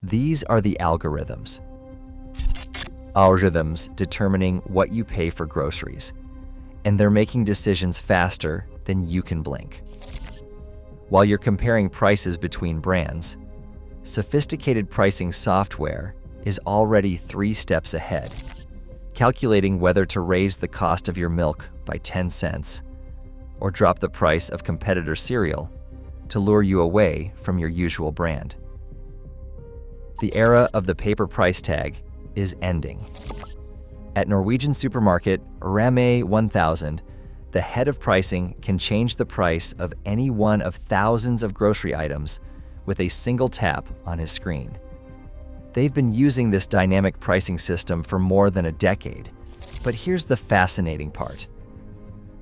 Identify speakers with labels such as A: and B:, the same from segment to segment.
A: These are the algorithms. Algorithms determining what you pay for groceries, and they're making decisions faster than you can blink. While you're comparing prices between brands, sophisticated pricing software is already 3 steps ahead, calculating whether to raise the cost of your milk by 10 cents or drop the price of competitor cereal to lure you away from your usual brand. The era of the paper price tag is ending. At Norwegian supermarket Rema 1000, the head of pricing can change the price of any one of thousands of grocery items with a single tap on his screen. They've been using this dynamic pricing system for more than a decade, but here's the fascinating part.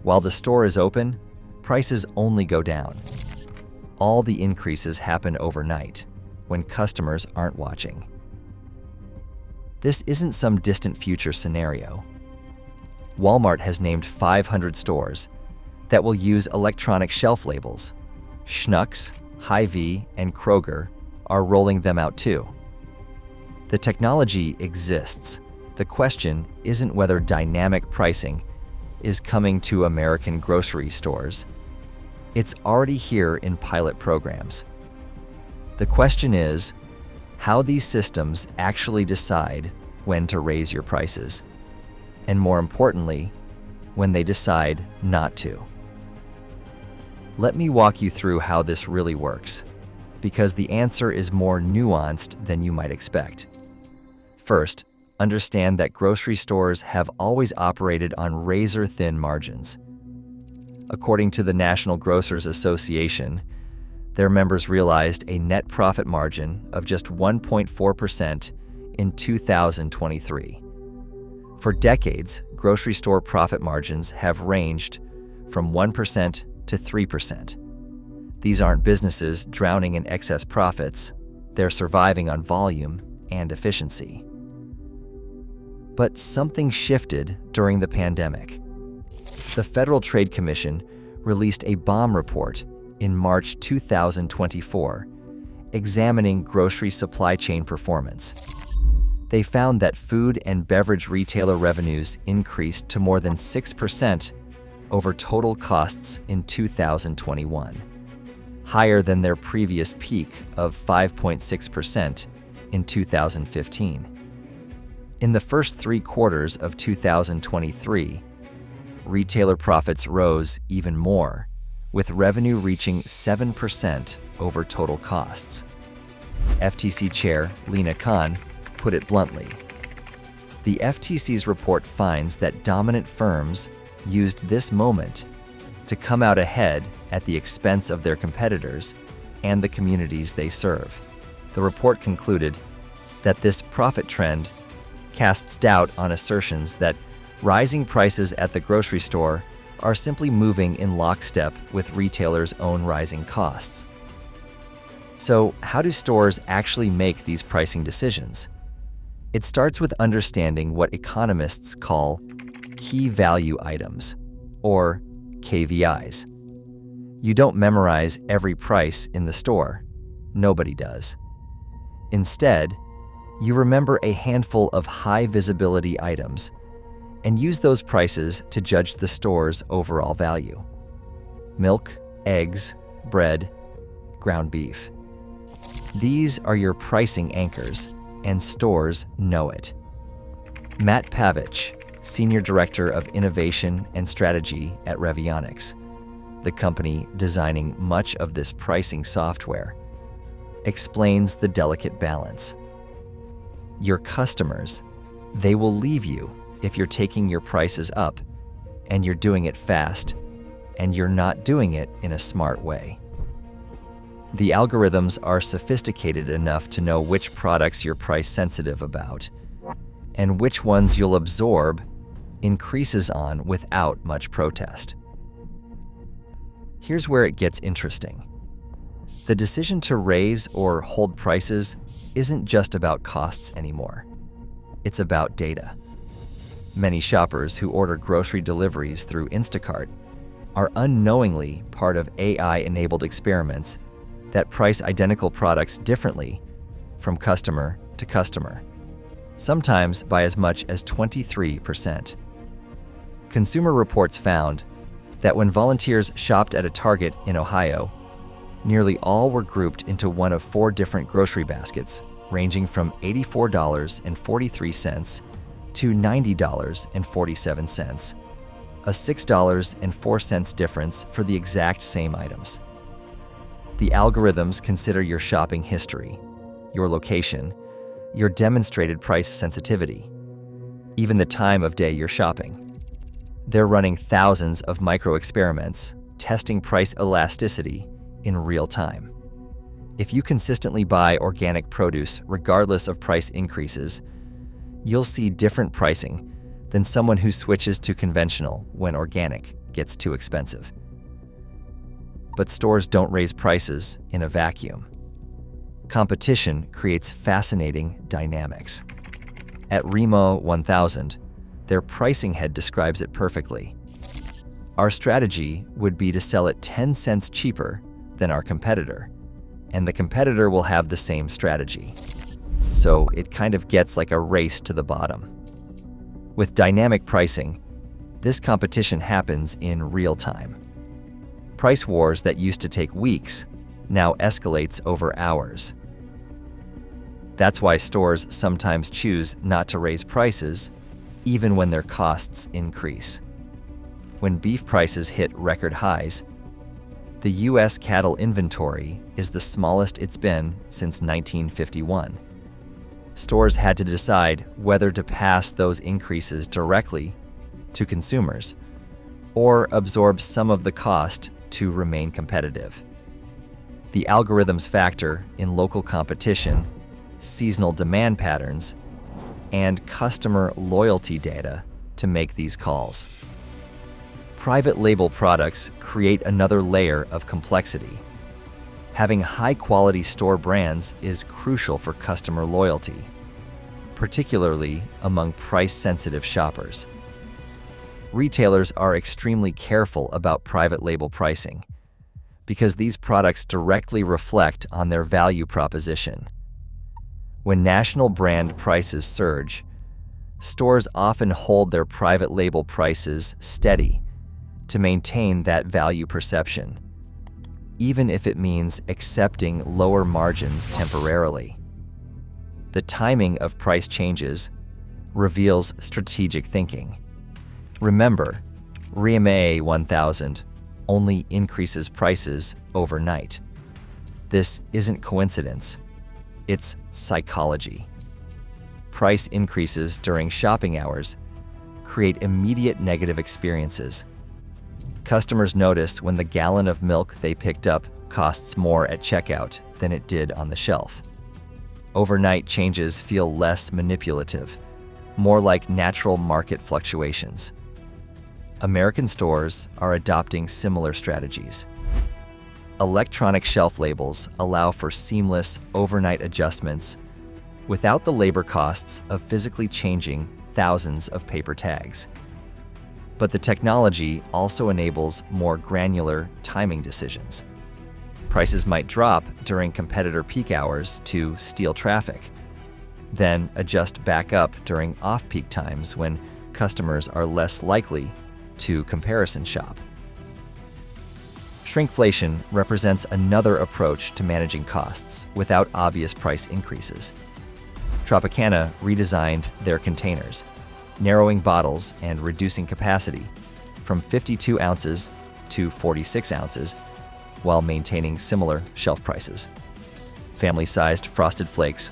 A: While the store is open, prices only go down. All the increases happen overnight, when customers aren't watching. This isn't some distant future scenario. Walmart has named 500 stores that will use electronic shelf labels. Schnucks, Hy-Vee, and Kroger are rolling them out too. The technology exists. The question isn't whether dynamic pricing is coming to American grocery stores. It's already here in pilot programs. The question is how these systems actually decide when to raise your prices, and more importantly, when they decide not to. Let me walk you through how this really works, because the answer is more nuanced than you might expect. First, understand that grocery stores have always operated on razor-thin margins. According to the National Grocers Association, their members realized a net profit margin of just 1.4% in 2023. For decades, grocery store profit margins have ranged from 1% to 3%. These aren't businesses drowning in excess profits, they're surviving on volume and efficiency. But something shifted during the pandemic. The Federal Trade Commission released a bomb report in March 2024, examining grocery supply chain performance. They found that food and beverage retailer revenues increased to more than 6% over total costs in 2021, higher than their previous peak of 5.6% in 2015. In the first 3 quarters of 2023, retailer profits rose even more, with revenue reaching 7% over total costs. FTC Chair Lina Khan put it bluntly. The FTC's report finds that dominant firms used this moment to come out ahead at the expense of their competitors and the communities they serve. The report concluded that this profit trend casts doubt on assertions that rising prices at the grocery store are simply moving in lockstep with retailers' own rising costs. So, how do stores actually make these pricing decisions? It starts with understanding what economists call key value items, or KVIs. You don't memorize every price in the store. Nobody does. Instead, you remember a handful of high-visibility items and use those prices to judge the store's overall value. Milk, eggs, bread, ground beef. These are your pricing anchors, and stores know it. Matt Pavich, Senior Director of Innovation and Strategy at Revionics, the company designing much of this pricing software, explains the delicate balance. Your customers, they will leave you if you're taking your prices up and you're doing it fast and you're not doing it in a smart way. The algorithms are sophisticated enough to know which products you're price sensitive about and which ones you'll absorb increases on without much protest. Here's where it gets interesting. The decision to raise or hold prices isn't just about costs anymore. It's about data. Many shoppers who order grocery deliveries through Instacart are unknowingly part of AI-enabled experiments that price identical products differently from customer to customer, sometimes by as much as 23%. Consumer Reports found that when volunteers shopped at a Target in Ohio, nearly all were grouped into one of 4 different grocery baskets, ranging from $84.43 to $90.47, a $6.04 difference for the exact same items. The algorithms consider your shopping history, your location, your demonstrated price sensitivity, even the time of day you're shopping. They're running thousands of micro-experiments, testing price elasticity in real time. If you consistently buy organic produce regardless of price increases, you'll see different pricing than someone who switches to conventional when organic gets too expensive. But stores don't raise prices in a vacuum. Competition creates fascinating dynamics. At Remo 1000, their pricing head describes it perfectly. Our strategy would be to sell it 10 cents cheaper than our competitor, and the competitor will have the same strategy. So it kind of gets like a race to the bottom. With dynamic pricing, this competition happens in real time. Price wars that used to take weeks now escalates over hours. That's why stores sometimes choose not to raise prices, even when their costs increase. When beef prices hit record highs, the U.S. cattle inventory is the smallest it's been since 1951. Stores had to decide whether to pass those increases directly to consumers or absorb some of the cost to remain competitive. The algorithms factor in local competition, seasonal demand patterns, and customer loyalty data to make these calls. Private label products create another layer of complexity. Having high-quality store brands is crucial for customer loyalty, particularly among price-sensitive shoppers. Retailers are extremely careful about private label pricing because these products directly reflect on their value proposition. When national brand prices surge, stores often hold their private label prices steady to maintain that value perception, even if it means accepting lower margins temporarily. The timing of price changes reveals strategic thinking. Remember, Remo 1000 only increases prices overnight. This isn't coincidence, it's psychology. Price increases during shopping hours create immediate negative experiences. Customers notice when the gallon of milk they picked up costs more at checkout than it did on the shelf. Overnight changes feel less manipulative, more like natural market fluctuations. American stores are adopting similar strategies. Electronic shelf labels allow for seamless overnight adjustments without the labor costs of physically changing thousands of paper tags. But the technology also enables more granular timing decisions. Prices might drop during competitor peak hours to steal traffic, then adjust back up during off-peak times when customers are less likely to comparison shop. Shrinkflation represents another approach to managing costs without obvious price increases. Tropicana redesigned their containers, narrowing bottles and reducing capacity from 52 ounces to 46 ounces while maintaining similar shelf prices. Family-sized Frosted Flakes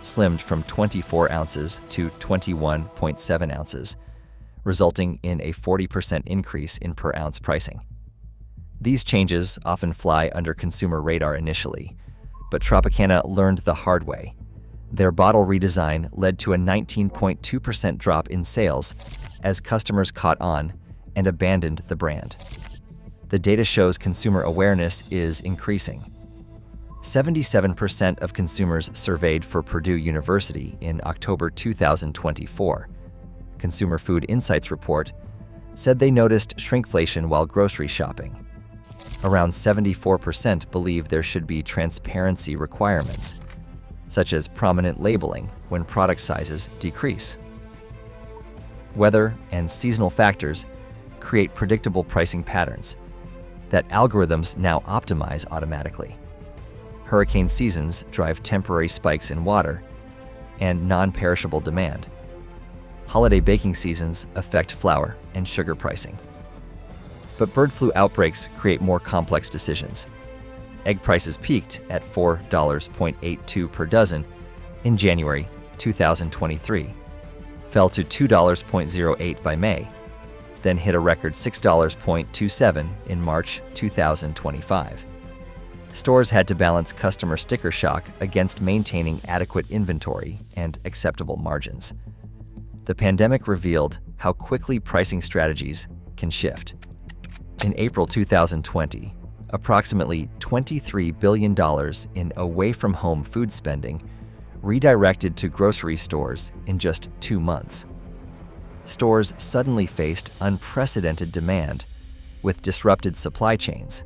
A: slimmed from 24 ounces to 21.7 ounces, resulting in a 40% increase in per-ounce pricing. These changes often fly under consumer radar initially, but Tropicana learned the hard way. Their bottle redesign led to a 19.2% drop in sales as customers caught on and abandoned the brand. The data shows consumer awareness is increasing. 77% of consumers surveyed for Purdue University in October 2024, Consumer Food Insights report, said they noticed shrinkflation while grocery shopping. Around 74% believe there should be transparency requirements. such as prominent labeling when product sizes decrease. Weather and seasonal factors create predictable pricing patterns that algorithms now optimize automatically. Hurricane seasons drive temporary spikes in water and non-perishable demand. Holiday baking seasons affect flour and sugar pricing. But bird flu outbreaks create more complex decisions. Egg prices peaked at $4.82 per dozen in January 2023, fell to $2.08 by May, then hit a record $6.27 in March 2025. Stores had to balance customer sticker shock against maintaining adequate inventory and acceptable margins. The pandemic revealed how quickly pricing strategies can shift. In April 2020, approximately $23 billion in away-from-home food spending redirected to grocery stores in just 2 months. Stores suddenly faced unprecedented demand with disrupted supply chains.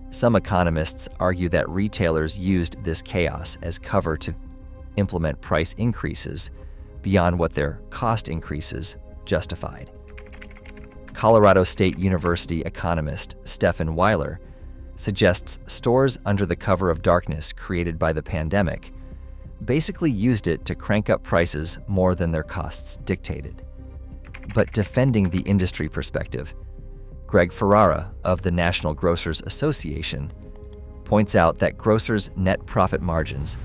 A: Some economists argue that retailers used this chaos as cover to implement price increases beyond what their cost increases justified. Colorado State University economist Stephen Weiler suggests stores under the cover of darkness created by the pandemic basically used it to crank up prices more than their costs dictated. But defending the industry perspective, Greg Ferrara of the National Grocers Association points out that grocers' net profit margins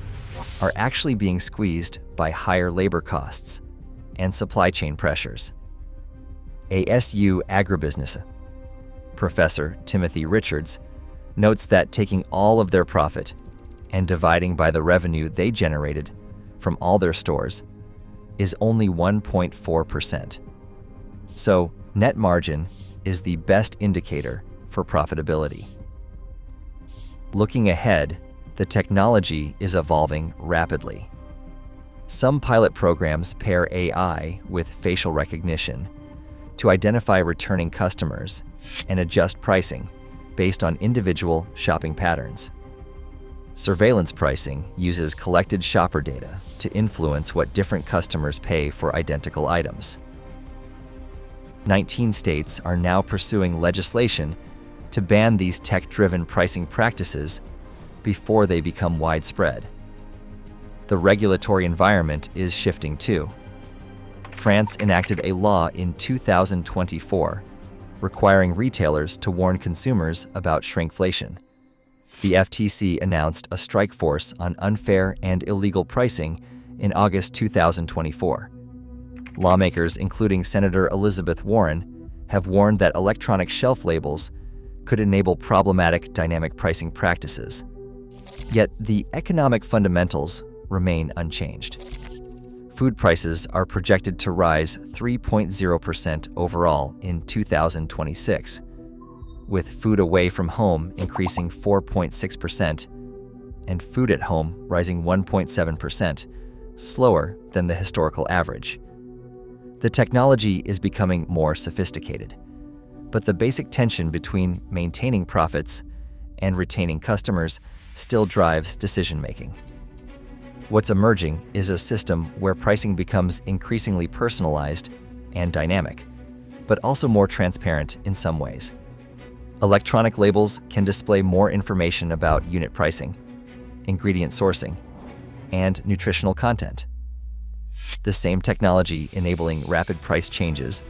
A: are actually being squeezed by higher labor costs and supply chain pressures. ASU agribusiness professor Timothy Richards notes that taking all of their profit and dividing by the revenue they generated from all their stores is only 1.4%. So, net margin is the best indicator for profitability. Looking ahead, the technology is evolving rapidly. Some pilot programs pair AI with facial recognition to identify returning customers and adjust pricing based on individual shopping patterns. Surveillance pricing uses collected shopper data to influence what different customers pay for identical items. 19 states are now pursuing legislation to ban these tech-driven pricing practices before they become widespread. The regulatory environment is shifting too. France enacted a law in 2024 requiring retailers to warn consumers about shrinkflation. The FTC announced a strike force on unfair and illegal pricing in August 2024. Lawmakers, including Senator Elizabeth Warren, have warned that electronic shelf labels could enable problematic dynamic pricing practices. Yet the economic fundamentals remain unchanged. Food prices are projected to rise 3.0% overall in 2026, with food away from home increasing 4.6% and food at home rising 1.7%, slower than the historical average. The technology is becoming more sophisticated, but the basic tension between maintaining profits and retaining customers still drives decision-making. What's emerging is a system where pricing becomes increasingly personalized and dynamic, but also more transparent in some ways. Electronic labels can display more information about unit pricing, ingredient sourcing, and nutritional content. The same technology enabling rapid price changes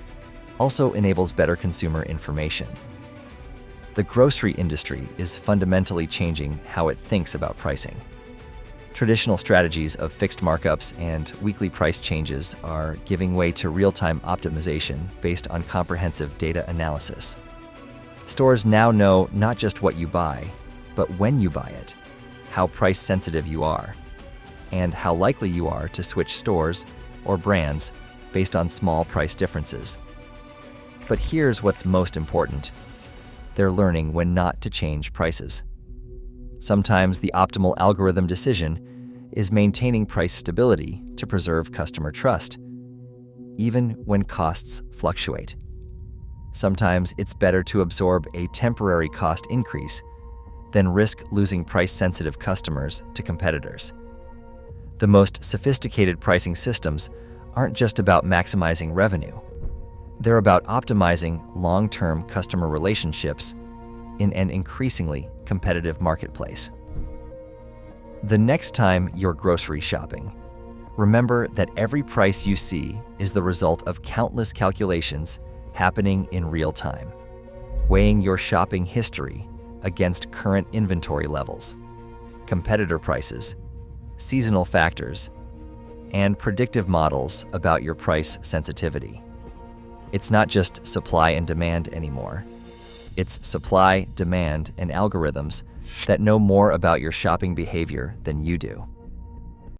A: also enables better consumer information. The grocery industry is fundamentally changing how it thinks about pricing. Traditional strategies of fixed markups and weekly price changes are giving way to real-time optimization based on comprehensive data analysis. Stores now know not just what you buy, but when you buy it, how price-sensitive you are, and how likely you are to switch stores or brands based on small price differences. But here's what's most important. They're learning when not to change prices. Sometimes the optimal algorithm decision is maintaining price stability to preserve customer trust, even when costs fluctuate. Sometimes it's better to absorb a temporary cost increase than risk losing price-sensitive customers to competitors. The most sophisticated pricing systems aren't just about maximizing revenue. They're about optimizing long-term customer relationships in an increasingly competitive marketplace. The next time you're grocery shopping, remember that every price you see is the result of countless calculations happening in real time, weighing your shopping history against current inventory levels, competitor prices, seasonal factors, and predictive models about your price sensitivity. It's not just supply and demand anymore. It's supply, demand, and algorithms that know more about your shopping behavior than you do.